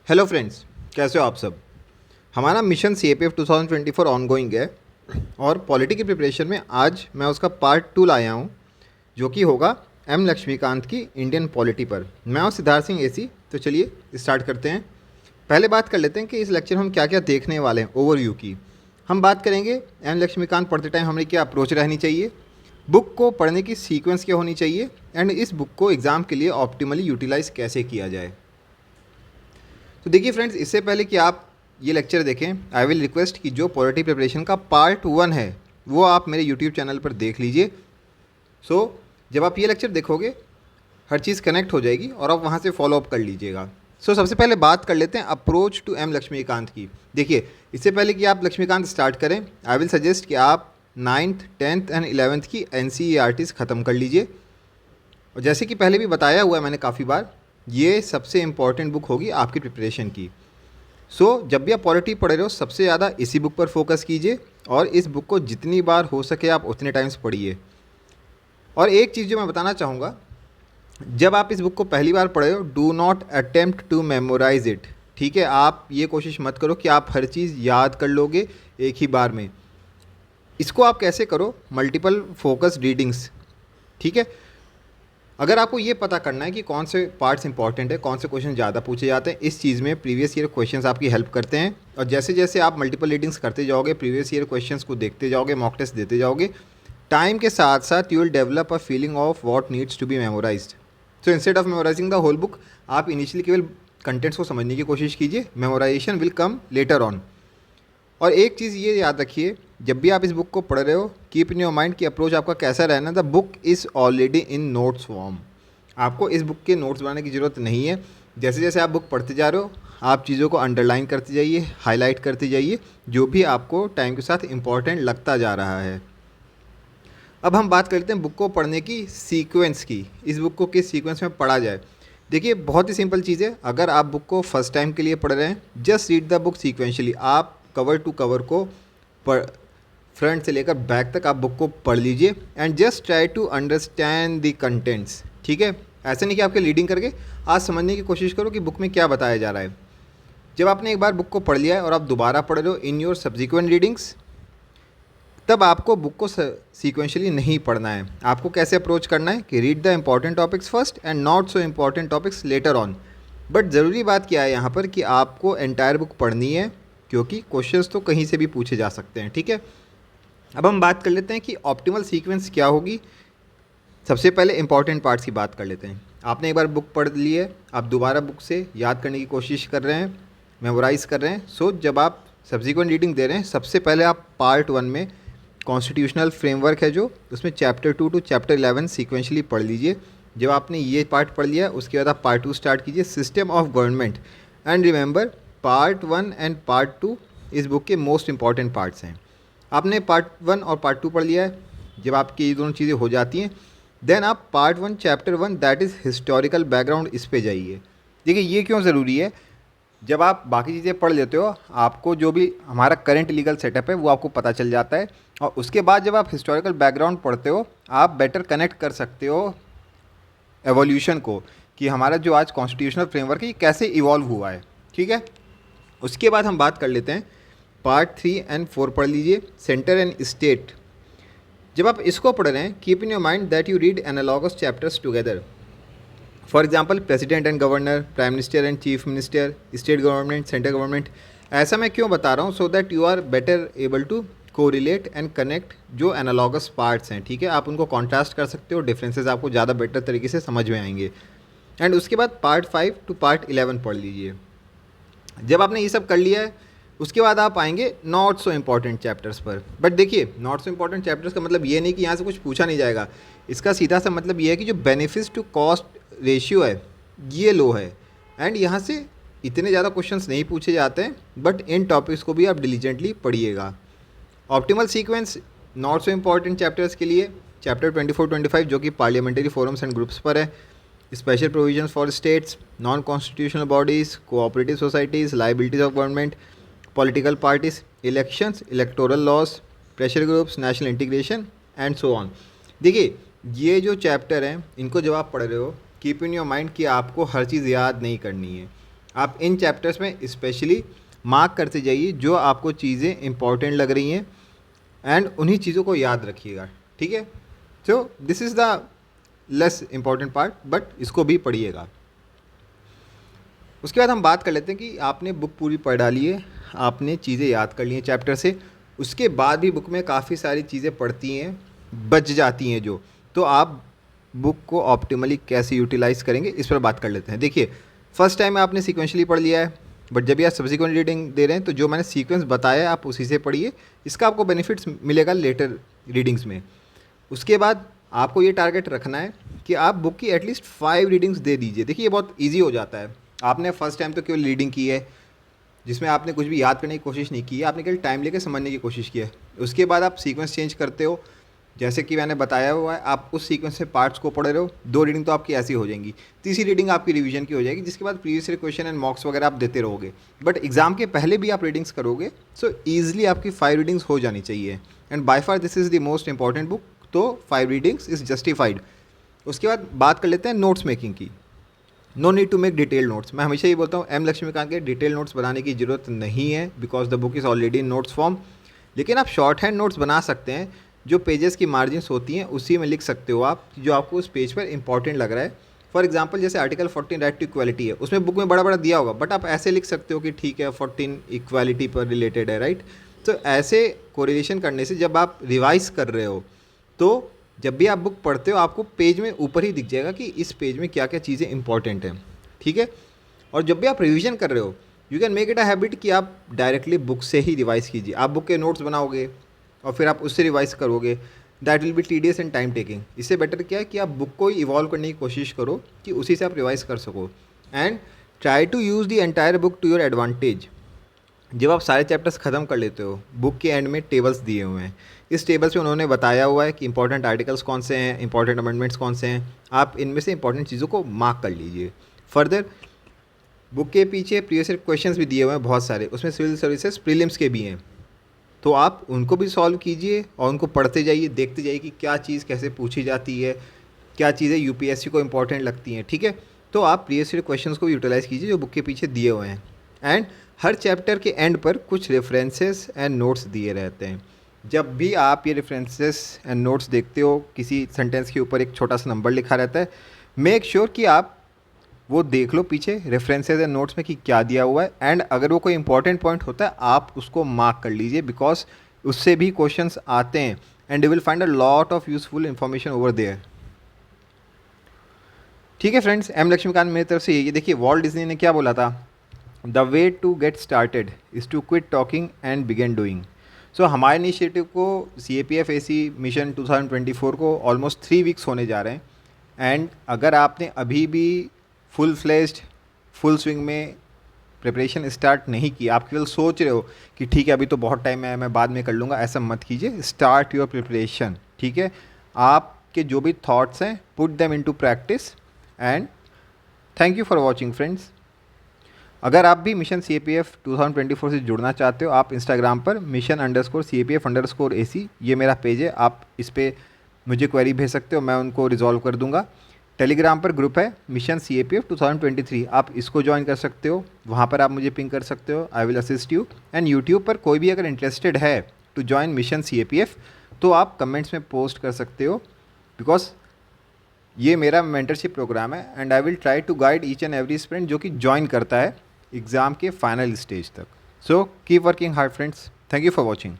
Hello friends, कैसे हो आप सब। हमारा मिशन CAPF 2024 ऑनगोइंग है और पॉलिटी की प्रिपरेशन में आज मैं उसका पार्ट 2 लाया हूँ, जो कि होगा एम लक्ष्मीकांत की इंडियन पॉलिटी पर। मैं हूँ सिद्धार्थ सिंह AC। तो चलिए स्टार्ट करते हैं। पहले बात कर लेते हैं कि इस लेक्चर में हम क्या क्या देखने वाले हैं। ओवरव्यू की हम बात करेंगे। एम लक्ष्मीकांत पढ़ते टाइम हमें क्या अप्रोच रहनी चाहिए, बुक को पढ़ने की सीक्वेंस क्या होनी चाहिए, एंड इस बुक को एग्ज़ाम के लिए ऑप्टिमली यूटिलाइज़ कैसे किया जाए। तो देखिए फ्रेंड्स, इससे पहले कि आप ये लेक्चर देखें, आई विल रिक्वेस्ट कि जो पॉलिटी प्रिपरेशन का पार्ट 1 है वो आप मेरे यूट्यूब चैनल पर देख लीजिए। जब आप ये लेक्चर देखोगे हर चीज़ कनेक्ट हो जाएगी और आप वहाँ से फॉलो अप कर लीजिएगा। सबसे पहले बात कर लेते हैं अप्रोच टू एम लक्ष्मीकांत की। देखिए, इससे पहले कि आप लक्ष्मीकांत स्टार्ट करें, आई विल सजेस्ट कि आप 9th 10th एंड 11th की NCERTs ख़त्म कर लीजिए। और जैसे कि पहले भी बताया हुआ है मैंने काफ़ी बार, ये सबसे इम्पॉर्टेंट बुक होगी आपकी प्रिपरेशन की। जब भी आप पॉलिटी पढ़ रहे हो सबसे ज़्यादा इसी बुक पर फोकस कीजिए और इस बुक को जितनी बार हो सके आप उतने टाइम्स पढ़िए। और एक चीज़ जो मैं बताना चाहूँगा, जब आप इस बुक को पहली बार पढ़ रहे हो, do not attempt to memorise it. ठीक है, आप ये कोशिश मत करो कि आप हर चीज़ याद कर लोगे एक ही बार में। इसको आप कैसे करो, मल्टीपल फोकस रीडिंग्स। ठीक है, अगर आपको ये पता करना है कि कौन से पार्ट्स इंपॉर्टेंट है, कौन से क्वेश्चन ज़्यादा पूछे जाते हैं, इस चीज़ में प्रीवियस ईयर क्वेश्चंस आपकी हेल्प करते हैं। और जैसे जैसे आप मल्टीपल रीडिंग्स करते जाओगे, प्रीवियस ईयर क्वेश्चंस को देखते जाओगे, मॉक टेस्ट देते जाओगे, टाइम के साथ साथ you will develop a feeling of what needs to be memorised. Instead of memorising the whole book, आप इनिशियली केवल कंटेंट्स को समझने की कोशिश कीजिए। Memorisation will come later on. और एक चीज़ ये याद रखिए, जब भी आप इस बुक को पढ़ रहे हो, कीप इन योर माइंड कि अप्रोच आपका कैसा रहना। The book is already in notes form. आपको इस बुक के नोट्स बनाने की ज़रूरत नहीं है। जैसे जैसे आप बुक पढ़ते जा रहे हो, आप चीज़ों को अंडरलाइन करते जाइए, हाईलाइट करते जाइए, जो भी आपको टाइम के साथ इम्पॉर्टेंट लगता जा रहा है। अब हम बात करते हैं बुक को पढ़ने की सीक्वेंस की। इस बुक को किस सीक्वेंस में पढ़ा जाए। देखिए, बहुत ही सिंपल चीज़ है। अगर आप बुक को फर्स्ट टाइम के लिए पढ़ रहे हैं, just read the book sequentially. आप कवर टू कवर को पढ़, फ्रंट से लेकर बैक तक आप बुक को पढ़ लीजिए and just try to understand the contents. ठीक है, ऐसे नहीं कि आपके रीडिंग करके आज समझने की कोशिश करो कि बुक में क्या बताया जा रहा है। जब आपने एक बार बुक को पढ़ लिया है और आप दोबारा पढ़ रहे हो इन योर सब्सिक्वेंट रीडिंग्स, तब आपको बुक को सीक्वेंशली नहीं पढ़ना है। आपको कैसे अप्रोच करना है कि read the important topics first and not so important topics later on. But ज़रूरी बात क्या है यहाँ पर कि आपको एंटायर बुक पढ़नी है, क्योंकि क्वेश्चंस तो कहीं से भी पूछे जा सकते हैं। ठीक है, अब हम बात कर लेते हैं कि ऑप्टिमल सीक्वेंस क्या होगी। सबसे पहले इंपॉर्टेंट पार्ट्स की बात कर लेते हैं। आपने एक बार बुक पढ़ ली है, आप दोबारा बुक से याद करने की कोशिश कर रहे हैं, मेमोराइज़ कर रहे हैं। जब आप सब्सिक्वेंट रीडिंग दे रहे हैं, सबसे पहले आप पार्ट 1 में कॉन्स्टिट्यूशनल फ्रेमवर्क है जो, उसमें चैप्टर 2 टू चैप्टर 11 सीक्वेंशली पढ़ लीजिए। जब आपने ये पार्ट पढ़ लिया, उसके बाद आप पार्ट 2 स्टार्ट कीजिए, system of government. And remember, part 1 and part 2 इस बुक के मोस्ट इंपॉर्टेंट पार्ट्स हैं। आपने पार्ट 1 और पार्ट 2 पढ़ लिया है, जब आपकी ये दोनों चीज़ें हो जाती हैं, देन आप part 1 chapter 1 that is historical background, इस पे जाइए। देखिए, ये क्यों ज़रूरी है। जब आप बाकी चीज़ें पढ़ लेते हो, आपको जो भी हमारा करंट लीगल सेटअप है वो आपको पता चल जाता है। और उसके बाद जब आप हिस्टोरिकल बैकग्राउंड पढ़ते हो, आप बेटर कनेक्ट कर सकते हो एवोल्यूशन को, कि हमारा जो आज कॉन्स्टिट्यूशनल फ्रेमवर्क है ये कैसे इवॉल्व हुआ है। ठीक है, उसके बाद हम बात कर लेते हैं पार्ट 3 एंड 4 पढ़ लीजिए, सेंटर एंड स्टेट। जब आप इसको पढ़ रहे हैं, keep in your mind that you read analogous chapters together. For example, president and governor, prime minister and chief minister, state government, central government. ऐसा मैं क्यों बता रहा हूँ, so that you are better able to correlate and connect जो analogous parts हैं। ठीक है, आप उनको कॉन्ट्रास्ट कर सकते हो, डिफरेंसेस आपको ज़्यादा बेटर तरीके से समझ में आएंगे। एंड उसके बाद पार्ट 5 टू पार्ट 11 पढ़ लीजिए। जब आपने ये सब कर लिया है, उसके बाद आप आएंगे नॉट सो इम्पॉर्टेंट चैप्टर्स पर। बट देखिए, नॉट सो इम्पॉर्टेंट चैप्टर्स का मतलब ये नहीं कि यहाँ से कुछ पूछा नहीं जाएगा। इसका सीधा सा मतलब ये है कि जो बेनिफिट्स टू कॉस्ट रेशियो है ये लो है, एंड यहाँ से इतने ज़्यादा क्वेश्चंस नहीं पूछे जाते हैं। बट इन टॉपिक्स को भी आप डिलीजेंटली पढ़िएगा। Optimal sequence not so important chapters के लिए चैप्टर 24-25 जो कि पार्लियामेंट्री फोरम्स एंड ग्रुप्स पर है, special provisions for states, non constitutional bodies, cooperative societies, liabilities of government, political parties, elections, electoral laws, pressure groups, national integration and so on. देखिए, ये जो chapter हैं, इनको जब आप पढ़ रहे हो, कीप इन योर माइंड कि आपको हर चीज़ याद नहीं करनी है। आप इन चैप्टर्स में स्पेशली मार्क करते जाइए जो आपको चीज़ें इंपॉर्टेंट लग रही हैं एंड उन्हीं चीज़ों को याद रखिएगा, ठीक है। So this is the less important part, but इसको भी पढ़िएगा। उसके बाद हम बात कर लेते हैं कि आपने बुक पूरी पढ़ डाली है, आपने चीज़ें याद कर ली हैं चैप्टर से, उसके बाद भी बुक में काफ़ी सारी चीज़ें पढ़ती हैं, बच जाती हैं जो, तो आप बुक को ऑप्टिमली कैसे यूटिलाइज़ करेंगे इस पर बात कर लेते हैं। देखिए, फर्स्ट टाइम आपने सीक्वेंशली पढ़ लिया है, बट जब भी आप सब्सिक्वेंट रीडिंग दे रहे हैं तो जो मैंने सीक्वेंस बताया है आप उसी से पढ़िए, इसका आपको बेनिफिट्स मिलेगा लेटर रीडिंग्स में। उसके बाद आपको ये टारगेट रखना है कि आप बुक की एटलीस्ट 5 रीडिंग्स दे दीजिए। देखिए, ये बहुत ईजी हो जाता है। आपने फर्स्ट टाइम तो केवल रीडिंग की है जिसमें आपने कुछ भी याद करने की कोशिश नहीं की है, आपने केवल टाइम लेके समझने की कोशिश की है। उसके बाद आप सीक्वेंस चेंज करते हो, जैसे कि मैंने बताया हुआ है, आप उस सीक्वेंस से पार्ट्स को पढ़ रहे हो, 2 रीडिंग तो आपकी ऐसी हो जाएंगी, तीसरी रीडिंग आपकी रिवीजन की हो जाएगी, जिसके बाद प्रीवियस ईयर क्वेश्चन एंड मॉक्स वगैरह आप देते रहोगे। बट एग्जाम के पहले भी आप रीडिंग्स करोगे, सो ईजिली आपकी 5 रीडिंग्स हो जानी चाहिए। And by far this is the most important book, तो 5 रीडिंग्स इज़ जस्टिफाइड। उसके बाद बात कर लेते हैं नोट्स मेकिंग की। No need to make detail notes. मैं हमेशा ये बोलता हूँ एम लक्ष्मीकांत के डिटेल नोट्स बनाने की ज़रूरत नहीं है, because the book is already in notes form. लेकिन आप शॉर्ट हैंड नोट्स बना सकते हैं, जो पेजेस की मार्जिन्स होती हैं उसी में लिख सकते हो आप, जो आपको उस पेज पर इंपॉर्टेंट लग रहा है। फॉर एग्जाम्पल, जैसे आर्टिकल 14 राइट टू इक्वालिटी है, उसमें बुक में बड़ा बड़ा दिया होगा, बट आप ऐसे लिख सकते हो कि ठीक है 14 इक्वालिटी पर रिलेटेड है, राइट। तो ऐसे कोरिलेशन करने से जब आप रिवाइज कर रहे हो, तो जब भी आप बुक पढ़ते हो आपको पेज में ऊपर ही दिख जाएगा कि इस पेज में क्या क्या चीज़ें इंपॉर्टेंट हैं, ठीक है। और जब भी आप रिवीजन कर रहे हो, you can make it a habit कि आप डायरेक्टली बुक से ही रिवाइज कीजिए। आप बुक के नोट्स बनाओगे और फिर आप उससे रिवाइज करोगे, that will be tedious and time taking. इससे बेटर क्या है कि आप बुक को इवॉल्व करने की कोशिश करो कि उसी से आप रिवाइज कर सको, and try to use the entire book to your advantage. जब आप सारे चैप्टर्स ख़त्म कर लेते हो, बुक के एंड में टेबल्स दिए हुए हैं, इस टेबल्स में उन्होंने बताया हुआ है कि इंपॉर्टेंट आर्टिकल्स कौन से हैं, इंपॉर्टेंट अमेंडमेंट्स कौन से हैं, आप इनमें से इंपॉर्टेंट चीज़ों को मार्क कर लीजिए। फर्दर बुक के पीछे प्रीवियस ईयर क्वेश्चंस भी दिए हुए हैं बहुत सारे, उसमें सिविल सर्विसेज प्रीलिम्स के भी हैं, तो आप उनको भी सॉल्व कीजिए और उनको पढ़ते जाइए, देखते जाइए कि क्या चीज़ कैसे पूछी जाती है, क्या चीज़ें यूपीएससी को इंपॉर्टेंट लगती हैं, ठीक है। तो आप प्रीवियस ईयर क्वेश्चंस को यूटिलाइज़ कीजिए जो बुक के पीछे दिए हुए हैं। एंड हर चैप्टर के एंड पर कुछ रेफरेंसेस एंड नोट्स दिए रहते हैं। जब भी आप ये रेफरेंसेस एंड नोट्स देखते हो, किसी सेंटेंस के ऊपर एक छोटा सा नंबर लिखा रहता है, मेक श्योर कि आप वो देख लो पीछे रेफरेंसेस एंड नोट्स में कि क्या दिया हुआ है, एंड अगर वो कोई इंपॉर्टेंट पॉइंट होता है आप उसको मार्क कर लीजिए, बिकॉज उससे भी क्वेश्चंस आते हैं and you will find a lot of useful information over there. ठीक है फ्रेंड्स, एम लक्ष्मीकांत मेरी तरफ से ये देखिए, वॉल्ट डिज्नी ने क्या बोला था, the way to get started is to quit talking and begin doing. So हमारे इनिशिएटिव को CAPF AC मिशन 2024 को ऑलमोस्ट 3 वीक्स होने जा रहे हैं, एंड अगर आपने अभी भी फुल फ्लेज्ड फुल स्विंग में प्रिपरेशन स्टार्ट नहीं की, आप केवल सोच रहे हो कि ठीक है अभी तो बहुत टाइम है मैं बाद में कर लूँगा, ऐसा मत कीजिए। स्टार्ट योर प्रिपरेशन, ठीक है। आपके जो भी थॉट्स हैं put them into practice, and thank you for watching friends. अगर आप भी मिशन CAPF 2024 से जुड़ना चाहते हो, आप इंस्टाग्राम पर mission_CAPF_AC ये मेरा पेज है, आप इस पर मुझे क्वेरी भेज सकते हो, मैं उनको रिजॉल्व कर दूंगा। टेलीग्राम पर ग्रुप है मिशन CAPF 2023, आप इसको ज्वाइन कर सकते हो, वहाँ पर आप मुझे पिंग कर सकते हो, I will assist you. And YouTube पर कोई भी अगर इंटरेस्टेड है टू ज्वाइन मिशन CAPF तो आप कमेंट्स में पोस्ट कर सकते हो, बिकॉज ये मेरा मेंटरशिप प्रोग्राम है and I will try to guide each and every student जो कि ज्वाइन करता है एग्ज़ाम के फाइनल स्टेज तक। So keep working hard friends, thank you for watching.